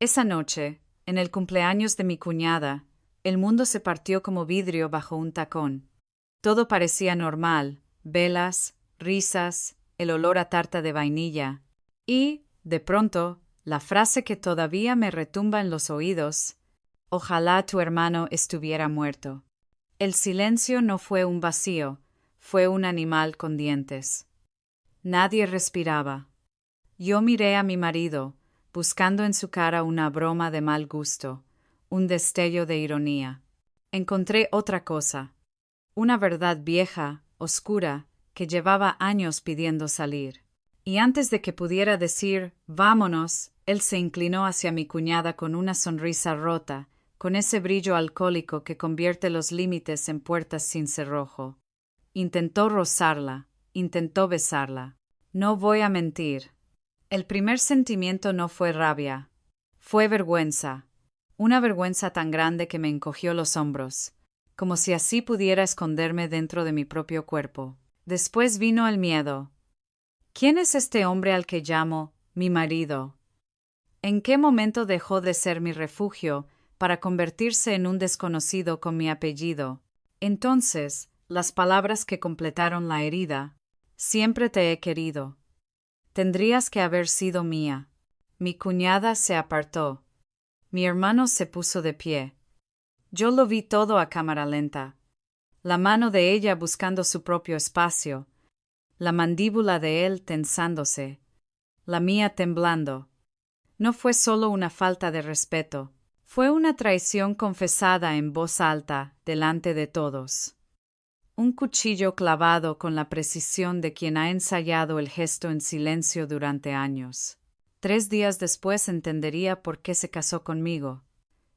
Esa noche, en el cumpleaños de mi cuñada, el mundo se partió como vidrio bajo un tacón. Todo parecía normal, velas, risas, el olor a tarta de vainilla. Y, de pronto, la frase que todavía me retumba en los oídos: ojalá tu hermano estuviera muerto. El silencio no fue un vacío, fue un animal con dientes. Nadie respiraba. Yo miré a mi marido, buscando en su cara una broma de mal gusto, un destello de ironía. Encontré otra cosa, una verdad vieja, oscura, que llevaba años pidiendo salir. Y antes de que pudiera decir «vámonos», él se inclinó hacia mi cuñada con una sonrisa rota, con ese brillo alcohólico que convierte los límites en puertas sin cerrojo. Intentó rozarla, intentó besarla. No voy a mentir. El primer sentimiento no fue rabia, fue vergüenza, una vergüenza tan grande que me encogió los hombros, como si así pudiera esconderme dentro de mi propio cuerpo. Después vino el miedo. ¿Quién es este hombre al que llamo mi marido? ¿En qué momento dejó de ser mi refugio para convertirse en un desconocido con mi apellido? Entonces, las palabras que completaron la herida: siempre te he querido. Tendrías que haber sido mía. Mi cuñada se apartó. Mi hermano se puso de pie. Yo lo vi todo a cámara lenta. La mano de ella buscando su propio espacio, la mandíbula de él tensándose, la mía temblando. No fue solo una falta de respeto, fue una traición confesada en voz alta, delante de todos. Un cuchillo clavado con la precisión de quien ha ensayado el gesto en silencio durante años. 3 días después entendería por qué se casó conmigo.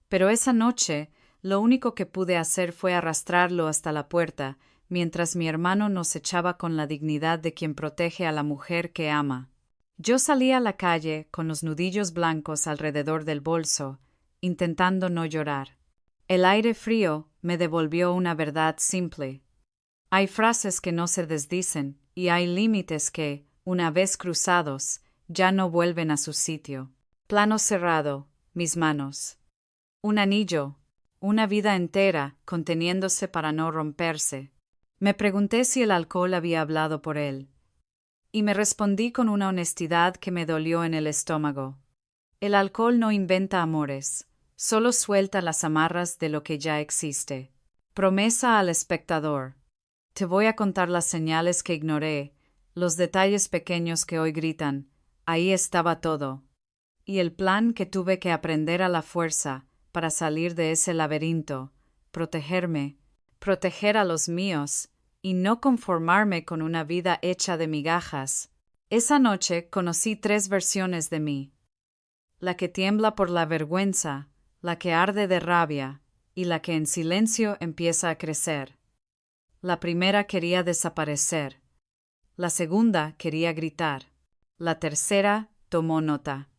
Pero esa noche, lo único que pude hacer fue arrastrarlo hasta la puerta, mientras mi hermano nos echaba con la dignidad de quien protege a la mujer que ama. Yo salí a la calle con los nudillos blancos alrededor del bolso, intentando no llorar. El aire frío me devolvió una verdad simple. Hay frases que no se desdicen y hay límites que, una vez cruzados, ya no vuelven a su sitio. Plano cerrado, mis manos. Un anillo, una vida entera conteniéndose para no romperse. Me pregunté si el alcohol había hablado por él. Y me respondí con una honestidad que me dolió en el estómago. El alcohol no inventa amores, solo suelta las amarras de lo que ya existe. Promesa al espectador. Te voy a contar las señales que ignoré, los detalles pequeños que hoy gritan: ahí estaba todo. Y el plan que tuve que aprender a la fuerza para salir de ese laberinto, protegerme, proteger a los míos, y no conformarme con una vida hecha de migajas. Esa noche conocí 3 versiones de mí: la que tiembla por la vergüenza, la que arde de rabia, y la que en silencio empieza a crecer. La primera quería desaparecer. La segunda quería gritar. La tercera tomó nota.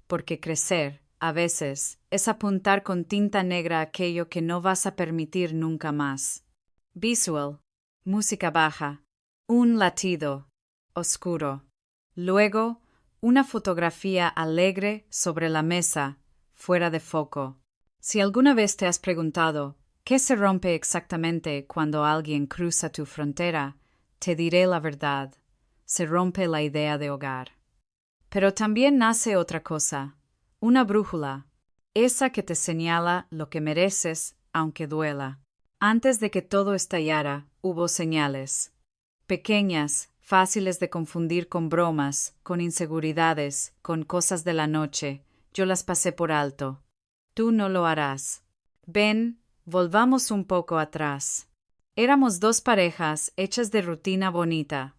Porque crecer, a veces, es apuntar con tinta negra aquello que no vas a permitir nunca más. Visual. Música baja. Un latido. Oscuro. Luego, una fotografía alegre sobre la mesa, fuera de foco. Si alguna vez te has preguntado ¿qué se rompe exactamente cuando alguien cruza tu frontera?, te diré la verdad: se rompe la idea de hogar. Pero también nace otra cosa, una brújula, esa que te señala lo que mereces, aunque duela. Antes de que todo estallara, hubo señales. Pequeñas, fáciles de confundir con bromas, con inseguridades, con cosas de la noche. Yo las pasé por alto. Tú no lo harás. Ven, volvamos un poco atrás. Éramos 2 parejas hechas de rutina bonita.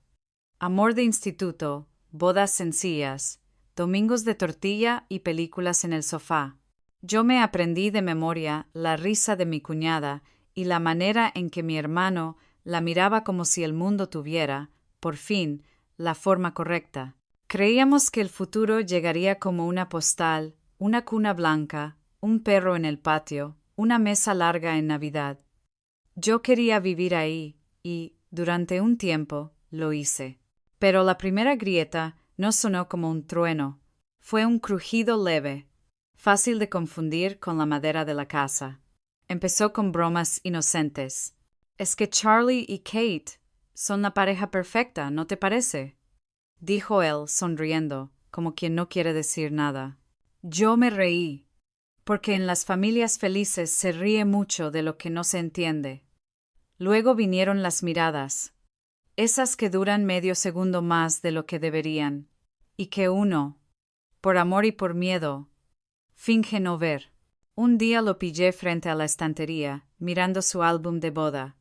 Amor de instituto, bodas sencillas, domingos de tortilla y películas en el sofá. Yo me aprendí de memoria la risa de mi cuñada y la manera en que mi hermano la miraba como si el mundo tuviera, por fin, la forma correcta. Creíamos que el futuro llegaría como una postal, una cuna blanca, un perro en el patio, una mesa larga en Navidad. Yo quería vivir ahí y, durante un tiempo, lo hice. Pero la primera grieta no sonó como un trueno, fue un crujido leve. fácil de confundir con la madera de la casa. Empezó con bromas inocentes. Es que Charlie y Kate son la pareja perfecta, ¿no te parece? Dijo él, sonriendo, como quien no quiere decir nada. Yo me reí, porque en las familias felices se ríe mucho de lo que no se entiende. Luego vinieron las miradas, esas que duran medio segundo más de lo que deberían, y que uno, por amor y por miedo, finge no ver. Un día lo pillé frente a la estantería, mirando su álbum de boda.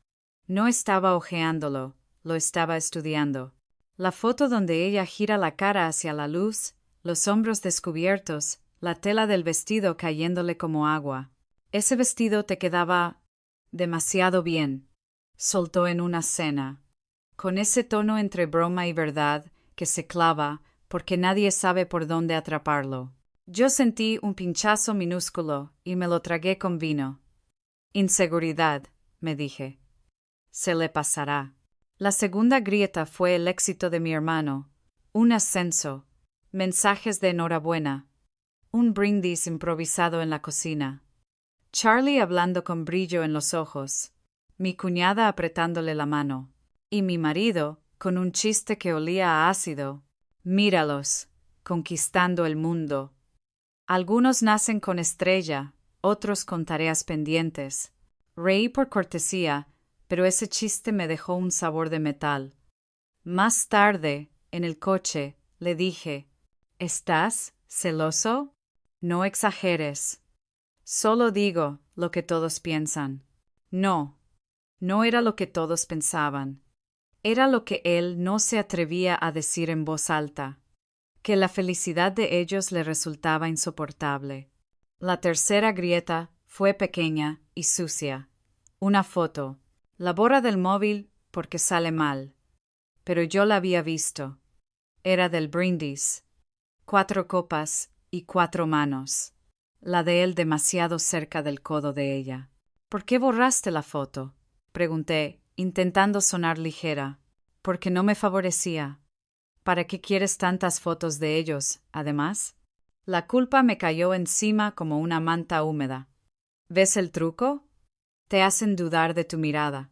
No estaba hojeándolo, lo estaba estudiando. La foto donde ella gira la cara hacia la luz, los hombros descubiertos, la tela del vestido cayéndole como agua. Ese vestido te quedaba demasiado bien, soltó en una cena, con ese tono entre broma y verdad que se clava porque nadie sabe por dónde atraparlo. Yo sentí un pinchazo minúsculo y me lo tragué con vino. Inseguridad, me dije. Se le pasará. La segunda grieta fue el éxito de mi hermano, un ascenso, mensajes de enhorabuena, un brindis improvisado en la cocina. Charlie hablando con brillo en los ojos, mi cuñada apretándole la mano, y mi marido con un chiste que olía a ácido. Míralos, conquistando el mundo. Algunos nacen con estrella, otros con tareas pendientes. Reí por cortesía, pero ese chiste me dejó un sabor de metal. Más tarde, en el coche, le dije, ¿estás celoso? No exageres. Solo digo lo que todos piensan. No, no era lo que todos pensaban. Era lo que él no se atrevía a decir en voz alta, que la felicidad de ellos le resultaba insoportable. La tercera grieta fue pequeña y sucia. Una foto. La borra del móvil porque sale mal. Pero yo la había visto. Era del brindis. 4 copas y 4 manos. La de él demasiado cerca del codo de ella. ¿Por qué borraste la foto? Pregunté, intentando sonar ligera. Porque no me favorecía. ¿Para qué quieres tantas fotos de ellos, además? La culpa me cayó encima como una manta húmeda. ¿Ves el truco? Te hacen dudar de tu mirada.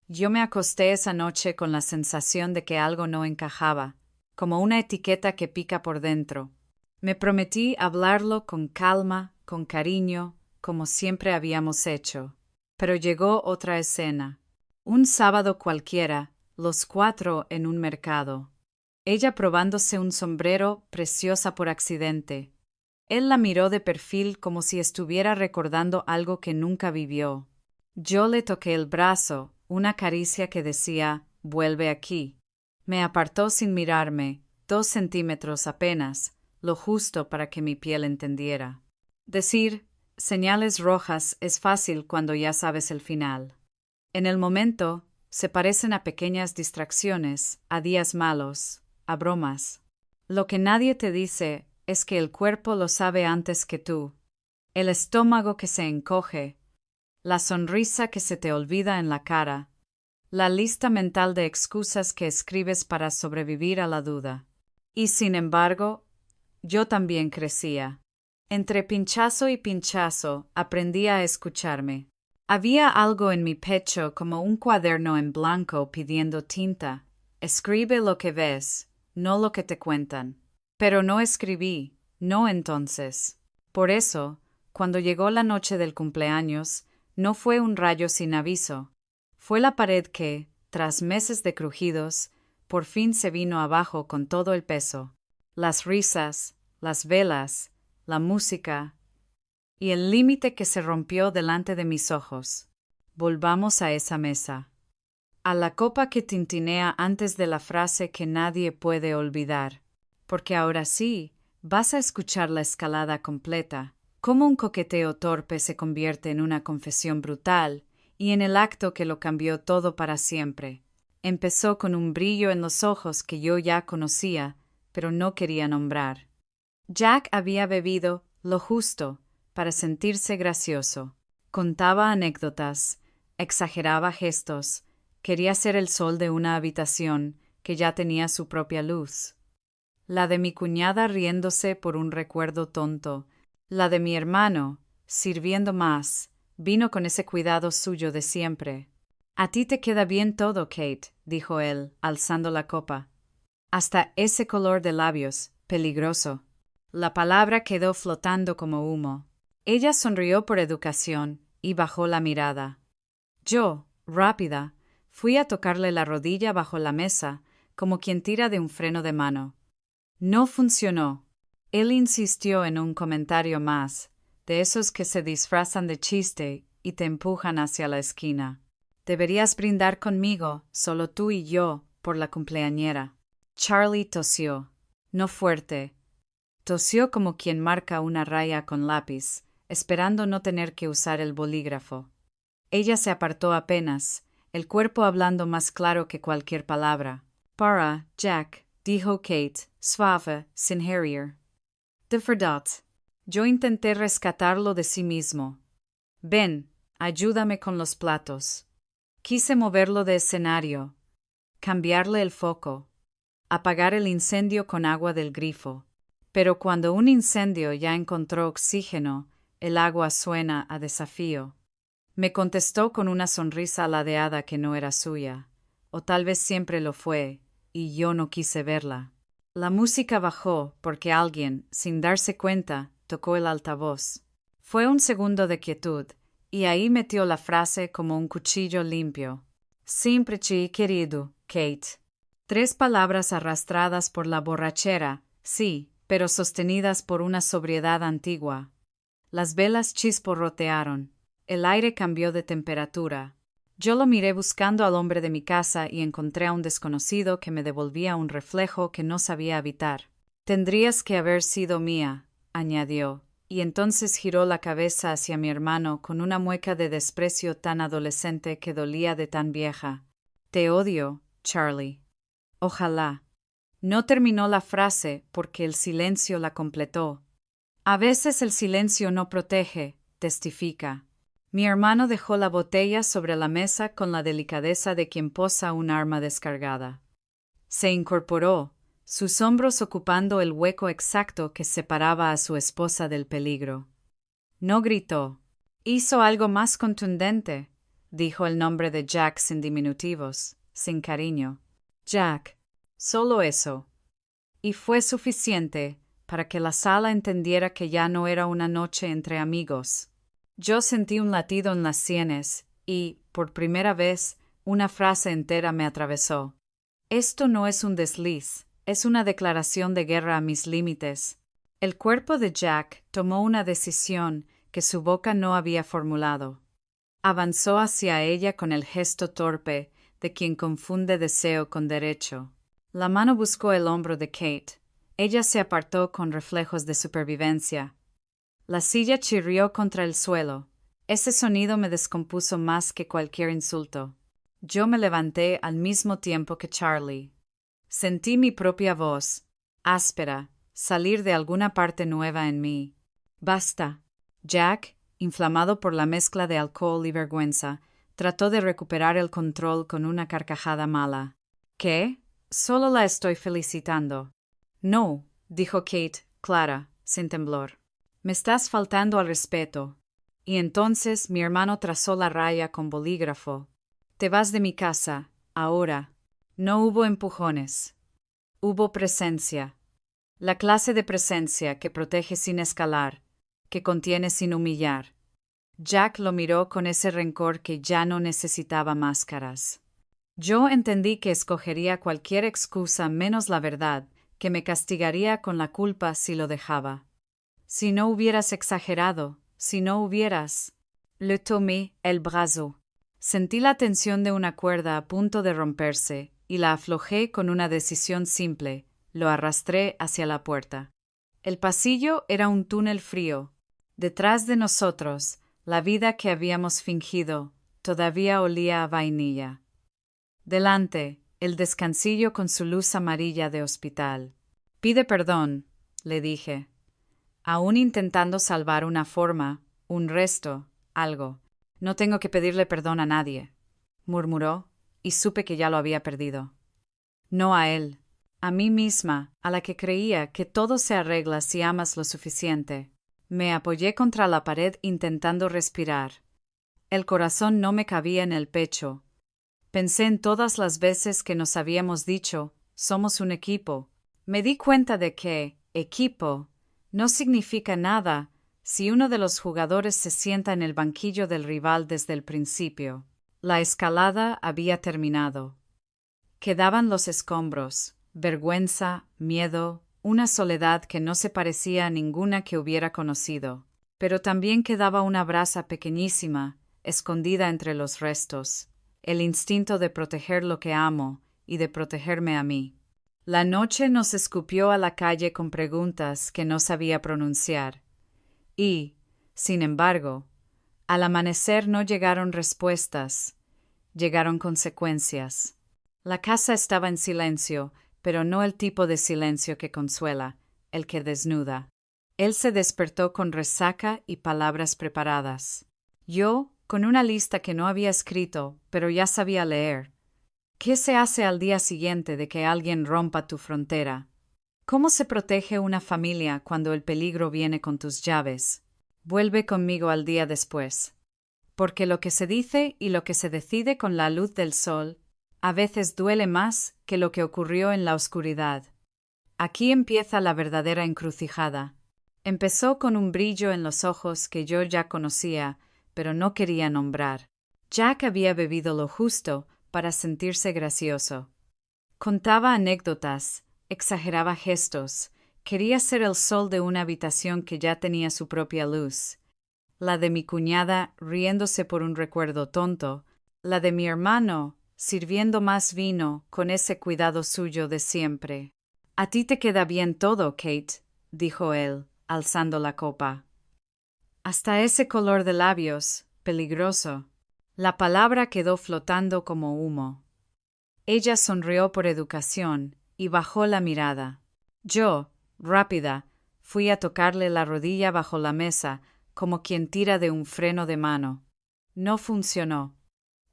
Yo me acosté esa noche con la sensación de que algo no encajaba, como una etiqueta que pica por dentro. Me prometí hablarlo con calma, con cariño, como siempre habíamos hecho. Pero llegó otra escena. Un sábado cualquiera, los 4 en un mercado. Ella probándose un sombrero preciosa por accidente. Él la miró de perfil como si estuviera recordando algo que nunca vivió. Yo le toqué el brazo, una caricia que decía, vuelve aquí. Me apartó sin mirarme, 2 centímetros apenas, lo justo para que mi piel entendiera. Decir señales rojas es fácil cuando ya sabes el final. En el momento, se parecen a pequeñas distracciones, a días malos, a bromas. Lo que nadie te dice es que el cuerpo lo sabe antes que tú. El estómago que se encoge, la sonrisa que se te olvida en la cara, la lista mental de excusas que escribes para sobrevivir a la duda. Y sin embargo, yo también crecía. Entre pinchazo y pinchazo aprendí a escucharme. Había algo en mi pecho como un cuaderno en blanco pidiendo tinta. Escribe lo que ves, no lo que te cuentan. Pero no escribí, no entonces. Por eso, cuando llegó la noche del cumpleaños, no fue un rayo sin aviso. Fue la pared que, tras meses de crujidos, por fin se vino abajo con todo el peso. Las risas, las velas, la música y el límite que se rompió delante de mis ojos. Volvamos a esa mesa. A la copa que tintinea antes de la frase que nadie puede olvidar. Porque ahora sí, vas a escuchar la escalada completa, cómo un coqueteo torpe se convierte en una confesión brutal, y en el acto que lo cambió todo para siempre. Empezó con un brillo en los ojos que yo ya conocía, pero no quería nombrar. Jack había bebido lo justo para sentirse gracioso. Contaba anécdotas, exageraba gestos, quería ser el sol de una habitación que ya tenía su propia luz. La de mi cuñada riéndose por un recuerdo tonto, La de mi hermano, sirviendo más, vino con ese cuidado suyo de siempre. A ti te queda bien todo, Kate, dijo él, alzando la copa. Hasta ese color de labios, peligroso. La palabra quedó flotando como humo. Ella sonrió por educación y bajó la mirada. Yo, rápida, fui a tocarle la rodilla bajo la mesa, como quien tira de un freno de mano. No funcionó. Él insistió en un comentario más, de esos que se disfrazan de chiste y te empujan hacia la esquina. Deberías brindar conmigo, solo tú y yo, por la cumpleañera. Charlie tosió, no fuerte. Tosió como quien marca una raya con lápiz, esperando no tener que usar el bolígrafo. Ella se apartó apenas, el cuerpo hablando más claro que cualquier palabra. Para, Jack, dijo Kate, suave, sin herir. De verdad. Yo intenté rescatarlo de sí mismo. Ven, ayúdame con los platos. Quise moverlo de escenario, cambiarle el foco, apagar el incendio con agua del grifo. Pero cuando un incendio ya encontró oxígeno, el agua suena a desafío. Me contestó con una sonrisa ladeada que no era suya, o tal vez siempre lo fue, y yo no quise verla. La música bajó porque alguien, sin darse cuenta, tocó el altavoz. Fue un segundo de quietud, y ahí metió la frase como un cuchillo limpio. Siempre chi querido, Kate. 3 palabras arrastradas por la borrachera, sí, pero sostenidas por una sobriedad antigua. Las velas chisporrotearon. El aire cambió de temperatura. Yo lo miré buscando al hombre de mi casa y encontré a un desconocido que me devolvía un reflejo que no sabía evitar. Tendrías que haber sido mía, añadió, y entonces giró la cabeza hacia mi hermano con una mueca de desprecio tan adolescente que dolía de tan vieja. Te odio, Charlie. Ojalá. No terminó la frase porque el silencio la completó. A veces el silencio no protege, testifica. Mi hermano dejó la botella sobre la mesa con la delicadeza de quien posa un arma descargada. Se incorporó, sus hombros ocupando el hueco exacto que separaba a su esposa del peligro. No gritó. Hizo algo más contundente, dijo el nombre de Jack sin diminutivos, sin cariño. Jack. Solo eso. Y fue suficiente para que la sala entendiera que ya no era una noche entre amigos. Yo sentí un latido en las sienes y, por primera vez, una frase entera me atravesó. Esto no es un desliz, es una declaración de guerra a mis límites. El cuerpo de Jack tomó una decisión que su boca no había formulado. Avanzó hacia ella con el gesto torpe de quien confunde deseo con derecho. La mano buscó el hombro de Kate. Ella se apartó con reflejos de supervivencia. La silla chirrió contra el suelo. Ese sonido me descompuso más que cualquier insulto. Yo me levanté al mismo tiempo que Charlie. Sentí mi propia voz, áspera, salir de alguna parte nueva en mí. Basta. Jack, inflamado por la mezcla de alcohol y vergüenza, trató de recuperar el control con una carcajada mala. ¿Qué? Solo la estoy felicitando. No, dijo Kate, clara, sin temblor. Me estás faltando al respeto. Y entonces mi hermano trazó la raya con bolígrafo. Te vas de mi casa, ahora. No hubo empujones. Hubo presencia. La clase de presencia que protege sin escalar, que contiene sin humillar. Jack lo miró con ese rencor que ya no necesitaba máscaras. Yo entendí que escogería cualquier excusa menos la verdad, que me castigaría con la culpa si lo dejaba. Si no hubieras exagerado, si no hubieras... Le tomé el brazo. Sentí la tensión de una cuerda a punto de romperse, y la aflojé con una decisión simple, lo arrastré hacia la puerta. El pasillo era un túnel frío. Detrás de nosotros, la vida que habíamos fingido todavía olía a vainilla. Delante, el descansillo con su luz amarilla de hospital. Pide perdón, le dije. Aún intentando salvar una forma, un resto, algo. No tengo que pedirle perdón a nadie, murmuró, y supe que ya lo había perdido. No a él, a mí misma, a la que creía que todo se arregla si amas lo suficiente. Me apoyé contra la pared intentando respirar. El corazón no me cabía en el pecho. Pensé en todas las veces que nos habíamos dicho, somos un equipo. Me di cuenta de que, equipo, no significa nada si uno de los jugadores se sienta en el banquillo del rival desde el principio. La escalada había terminado. Quedaban los escombros, vergüenza, miedo, una soledad que no se parecía a ninguna que hubiera conocido. Pero también quedaba una brasa pequeñísima, escondida entre los restos, el instinto de proteger lo que amo y de protegerme a mí. La noche nos escupió a la calle con preguntas que no sabía pronunciar. Y, sin embargo, al amanecer no llegaron respuestas, llegaron consecuencias. La casa estaba en silencio, pero no el tipo de silencio que consuela, el que desnuda. Él se despertó con resaca y palabras preparadas. Yo, con una lista que no había escrito, pero ya sabía leer. ¿Qué se hace al día siguiente de que alguien rompa tu frontera? ¿Cómo se protege una familia cuando el peligro viene con tus llaves? Vuelve conmigo al día después. Porque lo que se dice y lo que se decide con la luz del sol a veces duele más que lo que ocurrió en la oscuridad. Aquí empieza la verdadera encrucijada. Empezó con un brillo en los ojos que yo ya conocía, pero no quería nombrar. Jack había bebido lo justo para sentirse gracioso. Contaba anécdotas, exageraba gestos, quería ser el sol de una habitación que ya tenía su propia luz. La de mi cuñada riéndose por un recuerdo tonto, la de mi hermano sirviendo más vino con ese cuidado suyo de siempre. «A ti te queda bien todo, Kate», dijo él, alzando la copa. «Hasta ese color de labios, peligroso». La palabra quedó flotando como humo. Ella sonrió por educación y bajó la mirada. Yo, rápida, fui a tocarle la rodilla bajo la mesa, como quien tira de un freno de mano. No funcionó.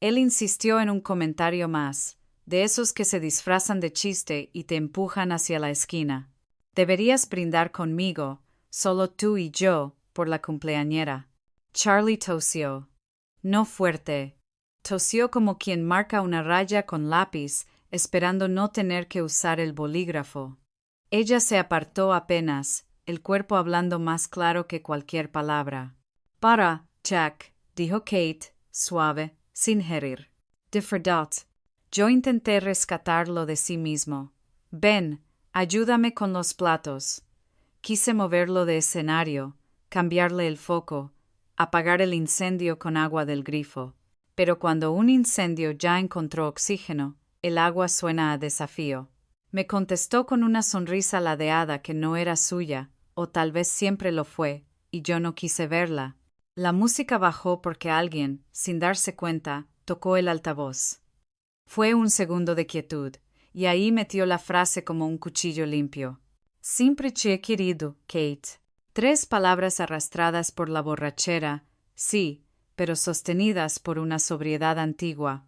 Él insistió en un comentario más, de esos que se disfrazan de chiste y te empujan hacia la esquina. Deberías brindar conmigo, solo tú y yo, por la cumpleañera. Charlie tosió. No fuerte. Tosió como quien marca una raya con lápiz, esperando no tener que usar el bolígrafo. Ella se apartó apenas, el cuerpo hablando más claro que cualquier palabra. «Para, Jack», dijo Kate, suave, sin herir. «De verdad». Yo intenté rescatarlo de sí mismo. «Ven, ayúdame con los platos». Quise moverlo de escenario, cambiarle el foco, apagar el incendio con agua del grifo. Pero cuando un incendio ya encontró oxígeno, el agua suena a desafío. Me contestó con una sonrisa ladeada que no era suya, o tal vez siempre lo fue, y yo no quise verla. La música bajó porque alguien, sin darse cuenta, tocó el altavoz. Fue un segundo de quietud, y ahí metió la frase como un cuchillo limpio. «Siempre te he querido, Kate». 3 palabras arrastradas por la borrachera, sí, pero sostenidas por una sobriedad antigua.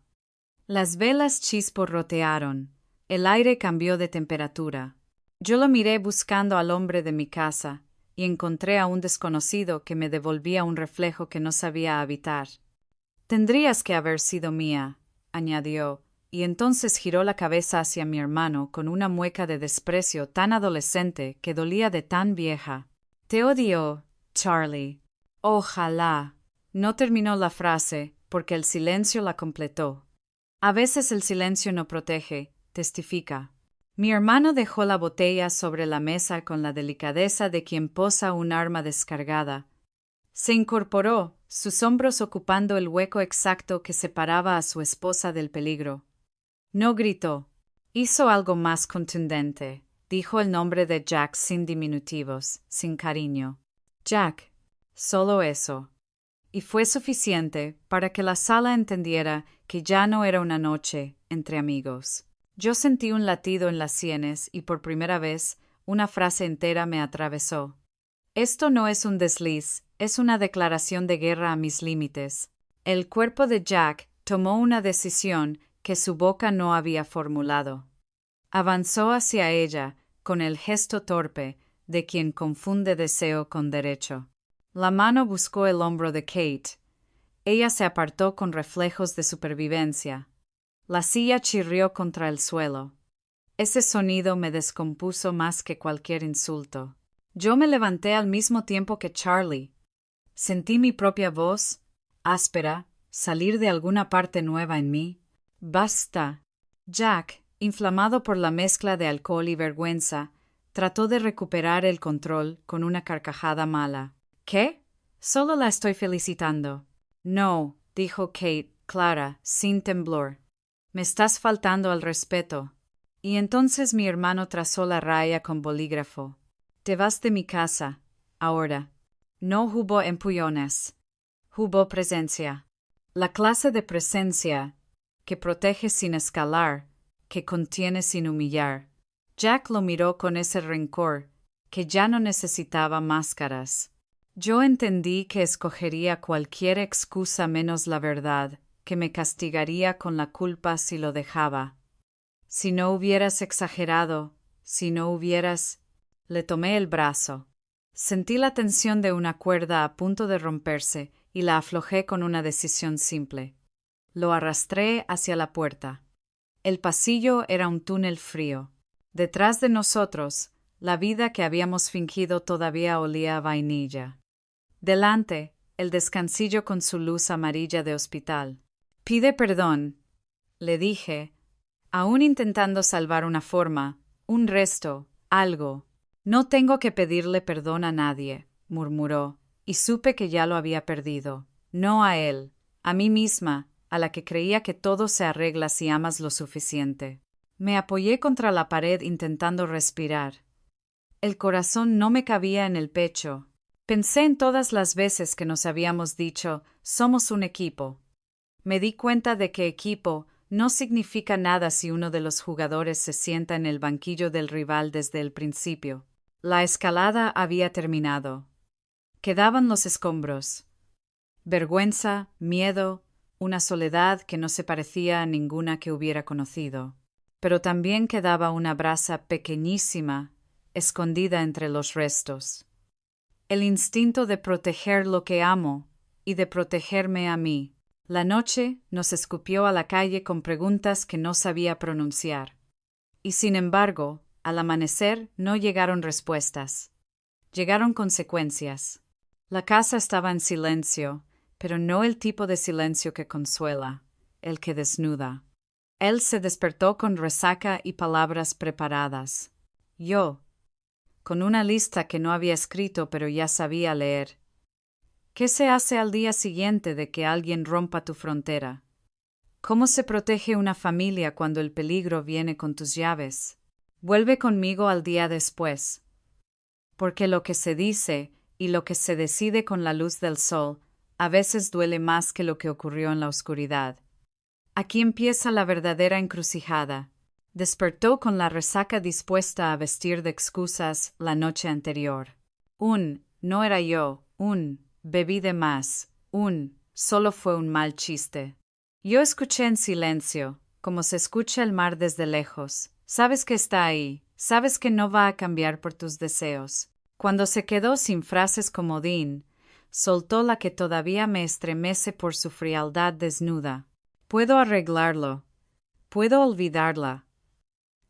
Las velas chisporrotearon. El aire cambió de temperatura. Yo lo miré buscando al hombre de mi casa, y encontré a un desconocido que me devolvía un reflejo que no sabía habitar. «Tendrías que haber sido mía», añadió, y entonces giró la cabeza hacia mi hermano con una mueca de desprecio tan adolescente que dolía de tan vieja. «Te odio, Charlie». «Ojalá». No terminó la frase, porque el silencio la completó. A veces el silencio no protege, testifica. Mi hermano dejó la botella sobre la mesa con la delicadeza de quien posa un arma descargada. Se incorporó, sus hombros ocupando el hueco exacto que separaba a su esposa del peligro. No gritó. Hizo algo más contundente. Dijo el nombre de Jack sin diminutivos, sin cariño. «Jack». Solo eso. Y fue suficiente para que la sala entendiera que ya no era una noche entre amigos. Yo sentí un latido en las sienes y por primera vez una frase entera me atravesó. Esto no es un desliz, es una declaración de guerra a mis límites. El cuerpo de Jack tomó una decisión que su boca no había formulado. Avanzó hacia ella con el gesto torpe de quien confunde deseo con derecho. La mano buscó el hombro de Kate. Ella se apartó con reflejos de supervivencia. La silla chirrió contra el suelo. Ese sonido me descompuso más que cualquier insulto. Yo me levanté al mismo tiempo que Charlie. Sentí mi propia voz, áspera, salir de alguna parte nueva en mí. ¡Basta! Jack, inflamado por la mezcla de alcohol y vergüenza, trató de recuperar el control con una carcajada mala. ¿Qué? Solo la estoy felicitando. No, dijo Kate, clara, sin temblor. Me estás faltando al respeto. Y entonces mi hermano trazó la raya con bolígrafo. Te vas de mi casa, ahora. No hubo empullones. Hubo presencia. La clase de presencia que protege sin escalar, que contiene sin humillar. Jack lo miró con ese rencor, que ya no necesitaba máscaras. Yo entendí que escogería cualquier excusa menos la verdad, que me castigaría con la culpa si lo dejaba. Si no hubieras exagerado, si no hubieras... Le tomé el brazo. Sentí la tensión de una cuerda a punto de romperse y la aflojé con una decisión simple. Lo arrastré hacia la puerta. El pasillo era un túnel frío. Detrás de nosotros, la vida que habíamos fingido todavía olía a vainilla. Delante, el descansillo con su luz amarilla de hospital. Pide perdón, le dije, aún intentando salvar una forma, un resto, algo. No tengo que pedirle perdón a nadie, murmuró, y supe que ya lo había perdido. No a él, a mí misma, a la que creía que todo se arregla si amas lo suficiente. Me apoyé contra la pared intentando respirar. El corazón no me cabía en el pecho. Pensé en todas las veces que nos habíamos dicho, somos un equipo. Me di cuenta de que equipo no significa nada si uno de los jugadores se sienta en el banquillo del rival desde el principio. La escalada había terminado. Quedaban los escombros. Vergüenza, miedo, una soledad que no se parecía a ninguna que hubiera conocido. Pero también quedaba una brasa pequeñísima, escondida entre los restos. El instinto de proteger lo que amo y de protegerme a mí. La noche nos escupió a la calle con preguntas que no sabía pronunciar. Y sin embargo, al amanecer no llegaron respuestas. Llegaron consecuencias. La casa estaba en silencio, pero no el tipo de silencio que consuela, el que desnuda. Él se despertó con resaca y palabras preparadas. Yo, con una lista que no había escrito pero ya sabía leer. ¿Qué se hace al día siguiente de que alguien rompa tu frontera? ¿Cómo se protege una familia cuando el peligro viene con tus llaves? Vuelve conmigo al día después. Porque lo que se dice y lo que se decide con la luz del sol a veces duele más que lo que ocurrió en la oscuridad. Aquí empieza la verdadera encrucijada. Despertó con la resaca dispuesta a vestir de excusas la noche anterior. No era yo, bebí de más, solo fue un mal chiste. Yo escuché en silencio, como se escucha el mar desde lejos. Sabes que está ahí, sabes que no va a cambiar por tus deseos. Cuando se quedó sin frases comodín, soltó la que todavía me estremece por su frialdad desnuda. Puedo arreglarlo. Puedo olvidarla.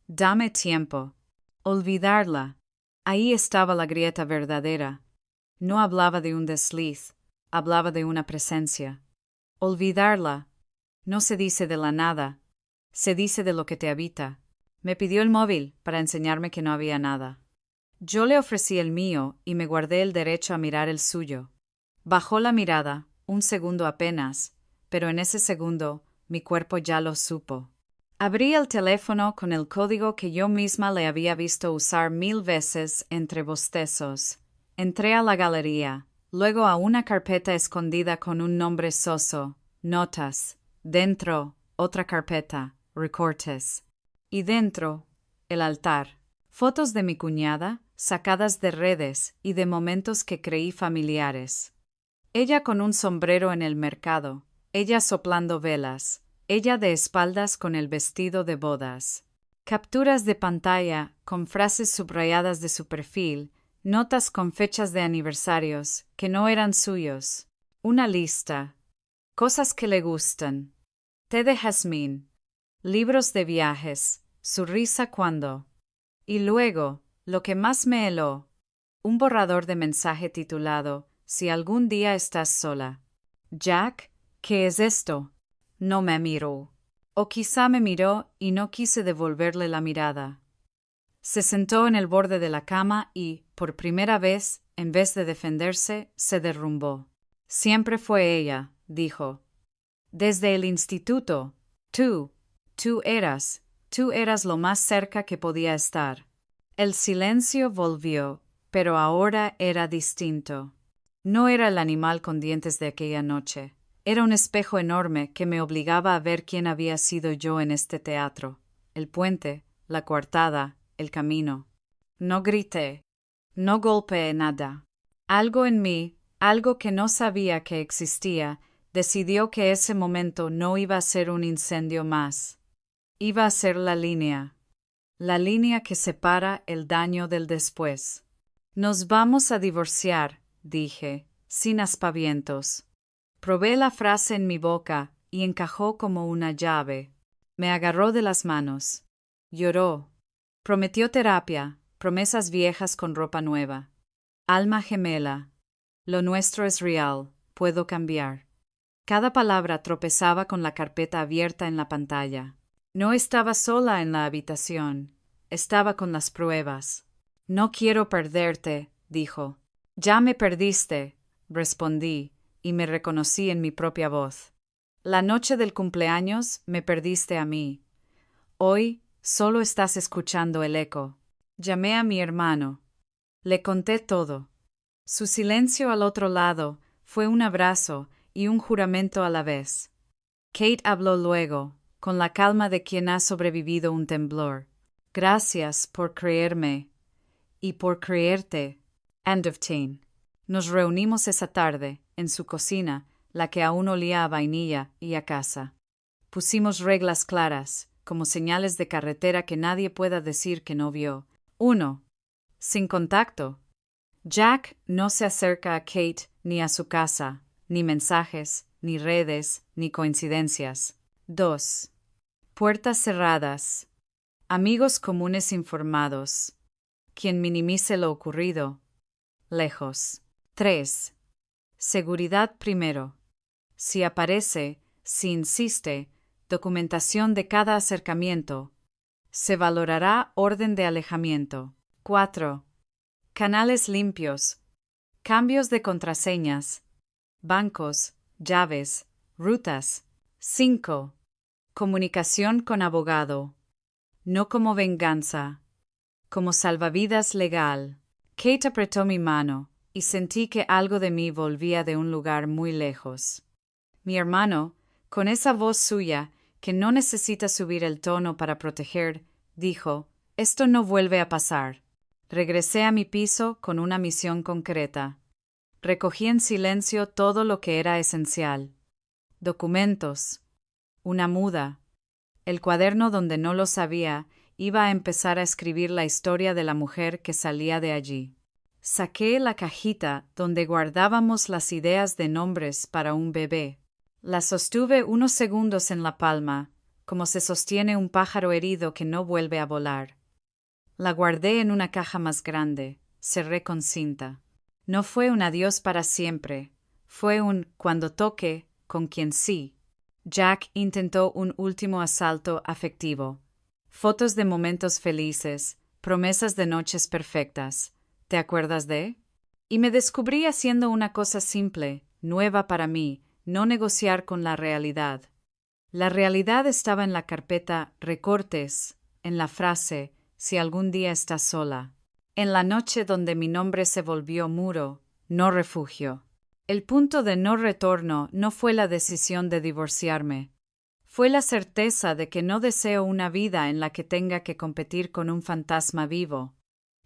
Dame tiempo. Olvidarla. Ahí estaba la grieta verdadera. No hablaba de un desliz, hablaba de una presencia. Olvidarla. No se dice de la nada, se dice de lo que te habita. Me pidió el móvil para enseñarme que no había nada. Yo le ofrecí el mío y me guardé el derecho a mirar el suyo. Bajó la mirada, un segundo apenas, pero en ese segundo mi cuerpo ya lo supo. Abrí el teléfono con el código que yo misma le había visto usar 1000 veces entre bostezos. Entré a la galería, luego a una carpeta escondida con un nombre soso, notas. Dentro, otra carpeta, recortes. Y dentro, el altar. Fotos de mi cuñada, sacadas de redes y de momentos que creí familiares. Ella con un sombrero en el mercado, ella soplando velas, ella de espaldas con el vestido de bodas. Capturas de pantalla con frases subrayadas de su perfil, Notas con fechas de aniversarios que no eran suyos. Una lista. Cosas que le gustan. Té de jazmín. Libros de viajes. Su risa cuando. Y luego, lo que más me heló. Un borrador de mensaje titulado Si algún día estás sola. Jack, ¿qué es esto? No me miró. O quizá me miró y no quise devolverle la mirada. Se sentó en el borde de la cama y, por primera vez, en vez de defenderse, se derrumbó. Siempre fue ella, dijo. Desde el instituto. Tú eras lo más cerca que podía estar. El silencio volvió, pero ahora era distinto. No era el animal con dientes de aquella noche. Era un espejo enorme que me obligaba a ver quién había sido yo en este teatro. El puente, la coartada, el camino. No grité. No golpeé nada. Algo en mí, algo que no sabía que existía, decidió que ese momento no iba a ser un incendio más. Iba a ser la línea que separa el daño del después. Nos vamos a divorciar, dije, sin aspavientos. Probé la frase en mi boca y encajó como una llave. Me agarró de las manos. Lloró. Prometió terapia, promesas viejas con ropa nueva. Alma gemela. Lo nuestro es real, puedo cambiar. Cada palabra tropezaba con la carpeta abierta en la pantalla. No estaba sola en la habitación, estaba con las pruebas. No quiero perderte, dijo. Ya me perdiste, respondí, y me reconocí en mi propia voz. La noche del cumpleaños me perdiste a mí. Hoy solo estás escuchando el eco. Llamé a mi hermano. Le conté todo. Su silencio al otro lado fue un abrazo y un juramento a la vez. Kate habló luego, con la calma de quien ha sobrevivido un temblor. Gracias por creerme. Y por creerte. End of teen. Nos reunimos esa tarde, en su cocina, la que aún olía a vainilla y a casa. Pusimos reglas claras, como señales de carretera que nadie pueda decir que no vio. 1. Sin contacto. Jack no se acerca a Kate ni a su casa, ni mensajes, ni redes, ni coincidencias. 2. Puertas cerradas. Amigos comunes informados. Quien minimice lo ocurrido. Lejos. 3. Seguridad primero. Si aparece, si insiste, documentación de cada acercamiento. Se valorará orden de alejamiento. 4. Canales limpios. Cambios de contraseñas. Bancos, llaves, rutas. 5. Comunicación con abogado. No como venganza. Como salvavidas legal. Kate apretó mi mano, y sentí que algo de mí volvía de un lugar muy lejos. Mi hermano, con esa voz suya, que no necesita subir el tono para proteger, dijo, «Esto no vuelve a pasar». Regresé a mi piso con una misión concreta. Recogí en silencio todo lo que era esencial. Documentos. Una muda. El cuaderno donde no lo sabía iba a empezar a escribir la historia de la mujer que salía de allí. Saqué la cajita donde guardábamos las ideas de nombres para un bebé. La sostuve unos segundos en la palma, como se sostiene un pájaro herido que no vuelve a volar. La guardé en una caja más grande, cerré con cinta. No fue un adiós para siempre, fue un cuando toque, con quien sí. Jack intentó un último asalto afectivo. Fotos de momentos felices, promesas de noches perfectas. ¿Te acuerdas de? Y me descubrí haciendo una cosa simple, nueva para mí, no negociar con la realidad. La realidad estaba en la carpeta recortes, en la frase si algún día estás sola, en la noche donde mi nombre se volvió muro, no refugio. El punto de no retorno no fue la decisión de divorciarme. Fue la certeza de que no deseo una vida en la que tenga que competir con un fantasma vivo.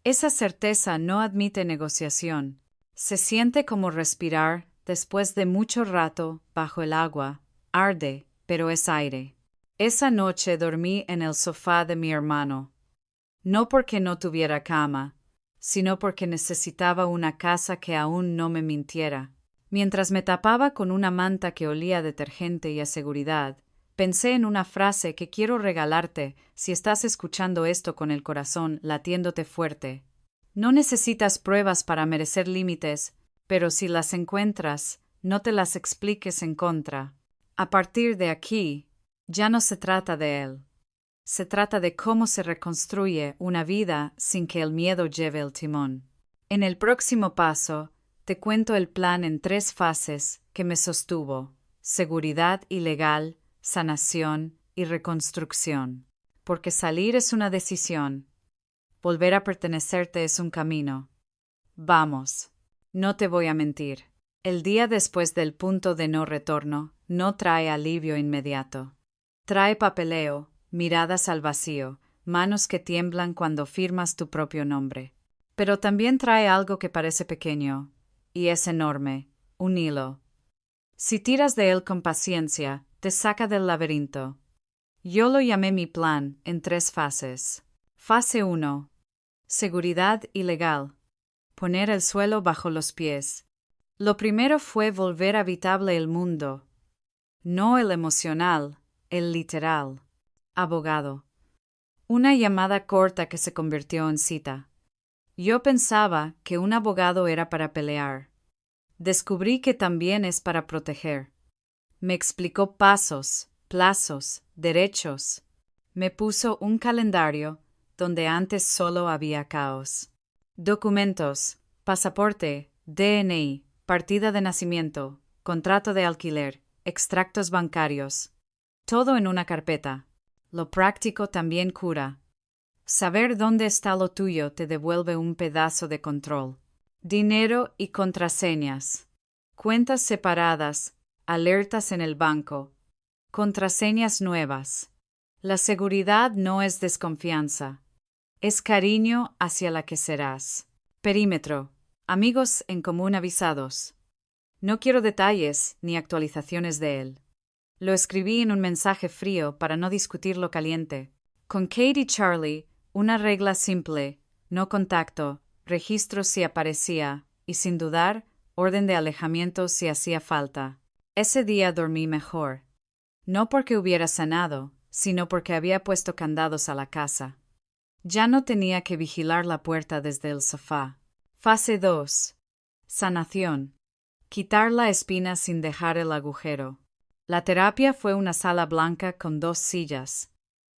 Esa certeza no admite negociación. Se siente como respirar después de mucho rato bajo el agua. Arde, pero es aire. Esa noche dormí en el sofá de mi hermano. No porque no tuviera cama, sino porque necesitaba una casa que aún no me mintiera. Mientras me tapaba con una manta que olía a detergente y a seguridad, pensé en una frase que quiero regalarte si estás escuchando esto con el corazón latiéndote fuerte. No necesitas pruebas para merecer límites, pero si las encuentras, no te las expliques en contra. A partir de aquí, ya no se trata de él. Se trata de cómo se reconstruye una vida sin que el miedo lleve el timón. En el próximo paso, te cuento el plan en 3 fases que me sostuvo: seguridad y legal, sanación y reconstrucción. Porque salir es una decisión. Volver a pertenecerte es un camino. Vamos. No te voy a mentir. El día después del punto de no retorno no trae alivio inmediato. Trae papeleo, miradas al vacío, manos que tiemblan cuando firmas tu propio nombre. Pero también trae algo que parece pequeño, y es enorme, un hilo. Si tiras de él con paciencia, te saca del laberinto. Yo lo llamé mi plan en 3 fases. Fase 1. Seguridad y legal. Poner el suelo bajo los pies. Lo primero fue volver habitable el mundo. No el emocional, el literal. Abogado. Una llamada corta que se convirtió en cita. Yo pensaba que un abogado era para pelear. Descubrí que también es para proteger. Me explicó pasos, plazos, derechos. Me puso un calendario donde antes solo había caos. Documentos, pasaporte, DNI, partida de nacimiento, contrato de alquiler, extractos bancarios. Todo en una carpeta. Lo práctico también cura. Saber dónde está lo tuyo te devuelve un pedazo de control. Dinero y contraseñas. Cuentas separadas, alertas en el banco, contraseñas nuevas. La seguridad no es desconfianza. Es cariño hacia la que serás. Perímetro. Amigos en común avisados. No quiero detalles ni actualizaciones de él. Lo escribí en un mensaje frío para no discutirlo caliente. Con Kate y Charlie, una regla simple: no contacto, registro si aparecía, y sin dudar, orden de alejamiento si hacía falta. Ese día dormí mejor. No porque hubiera sanado, sino porque había puesto candados a la casa. Ya no tenía que vigilar la puerta desde el sofá. Fase 2. Sanación. Quitar la espina sin dejar el agujero. La terapia fue una sala blanca con 2 sillas.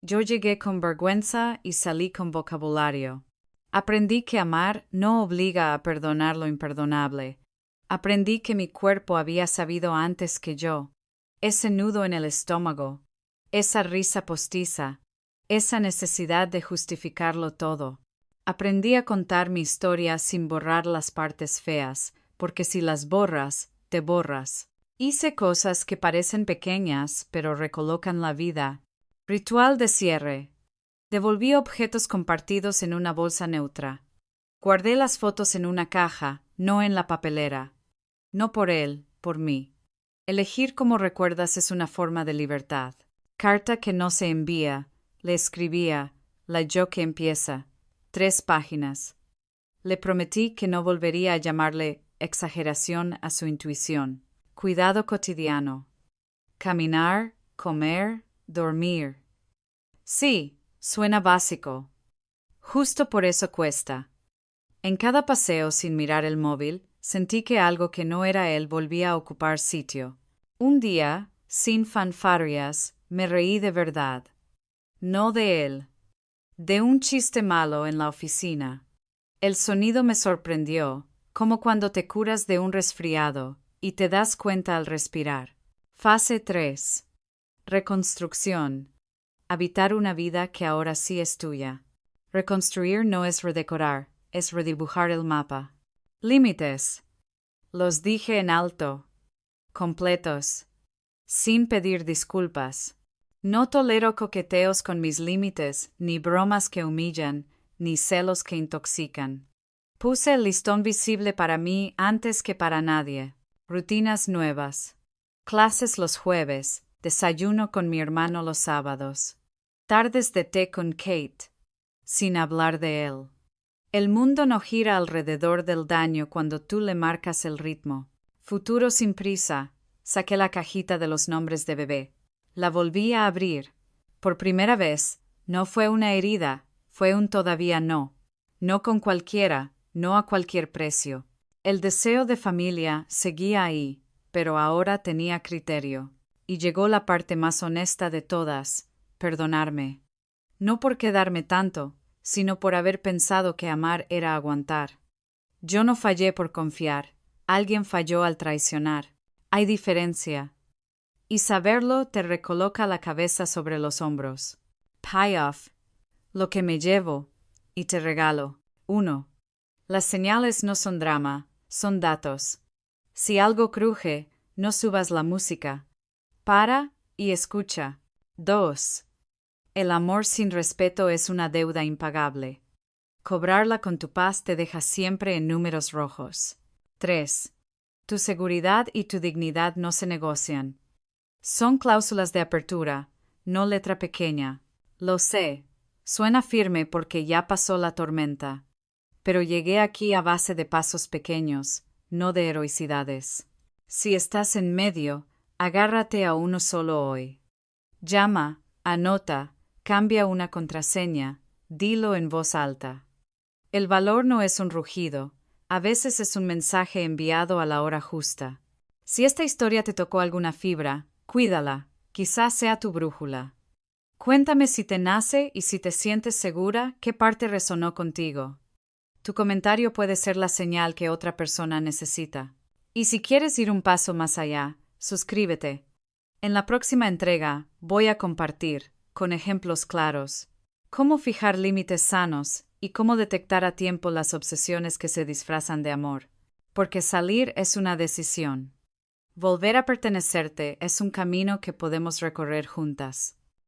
Yo llegué con vergüenza y salí con vocabulario. Aprendí que amar no obliga a perdonar lo imperdonable. Aprendí que mi cuerpo había sabido antes que yo. Ese nudo en el estómago, esa risa postiza, esa necesidad de justificarlo todo. Aprendí a contar mi historia sin borrar las partes feas, porque si las borras, te borras. Hice cosas que parecen pequeñas, pero recolocan la vida. Ritual de cierre. Devolví objetos compartidos en una bolsa neutra. Guardé las fotos en una caja, no en la papelera. No por él, por mí. Elegir cómo recuerdas es una forma de libertad. Carta que no se envía, le escribía, la yo que empieza. 3 páginas. Le prometí que no volvería a llamarle exageración a su intuición. Cuidado cotidiano. Caminar, comer, dormir. Sí, suena básico. Justo por eso cuesta. En cada paseo sin mirar el móvil, sentí que algo que no era él volvía a ocupar sitio. Un día, sin fanfarrias, me reí de verdad. No de él. De un chiste malo en la oficina. El sonido me sorprendió, como cuando te curas de un resfriado y te das cuenta al respirar. Fase 3. Reconstrucción. Habitar una vida que ahora sí es tuya. Reconstruir no es redecorar, es redibujar el mapa. Límites. Los dije en alto. Completos. Sin pedir disculpas. No tolero coqueteos con mis límites, ni bromas que humillan, ni celos que intoxican. Puse el listón visible para mí antes que para nadie. Rutinas nuevas. Clases los jueves, desayuno con mi hermano los sábados. Tardes de té con Kate. Sin hablar de él. El mundo no gira alrededor del daño cuando tú le marcas el ritmo. Futuro sin prisa. Saqué la cajita de los nombres de bebé. La volví a abrir. Por primera vez, no fue una herida, fue un todavía no. No con cualquiera, no a cualquier precio. El deseo de familia seguía ahí, pero ahora tenía criterio. Y llegó la parte más honesta de todas, perdonarme. No por quedarme tanto, sino por haber pensado que amar era aguantar. Yo no fallé por confiar, alguien falló al traicionar. Hay diferencia. Y saberlo te recoloca la cabeza sobre los hombros. Payoff. Lo que me llevo, y te regalo. 1. Las señales no son drama, son datos. Si algo cruje, no subas la música. Para y escucha. 2. El amor sin respeto es una deuda impagable. Cobrarla con tu paz te deja siempre en números rojos. 3. Tu seguridad y tu dignidad no se negocian. Son cláusulas de apertura, no letra pequeña. Lo sé. Suena firme porque ya pasó la tormenta. Pero llegué aquí a base de pasos pequeños, no de heroicidades. Si estás en medio, agárrate a uno solo hoy. Llama, anota, cambia una contraseña, dilo en voz alta. El valor no es un rugido, a veces es un mensaje enviado a la hora justa. Si esta historia te tocó alguna fibra, cuídala, quizás sea tu brújula. Cuéntame si te nace y si te sientes segura qué parte resonó contigo. Tu comentario puede ser la señal que otra persona necesita. Y si quieres ir un paso más allá, suscríbete. En la próxima entrega voy a compartir, con ejemplos claros, cómo fijar límites sanos y cómo detectar a tiempo las obsesiones que se disfrazan de amor. Porque salir es una decisión. Volver a pertenecerte es un camino que podemos recorrer juntas.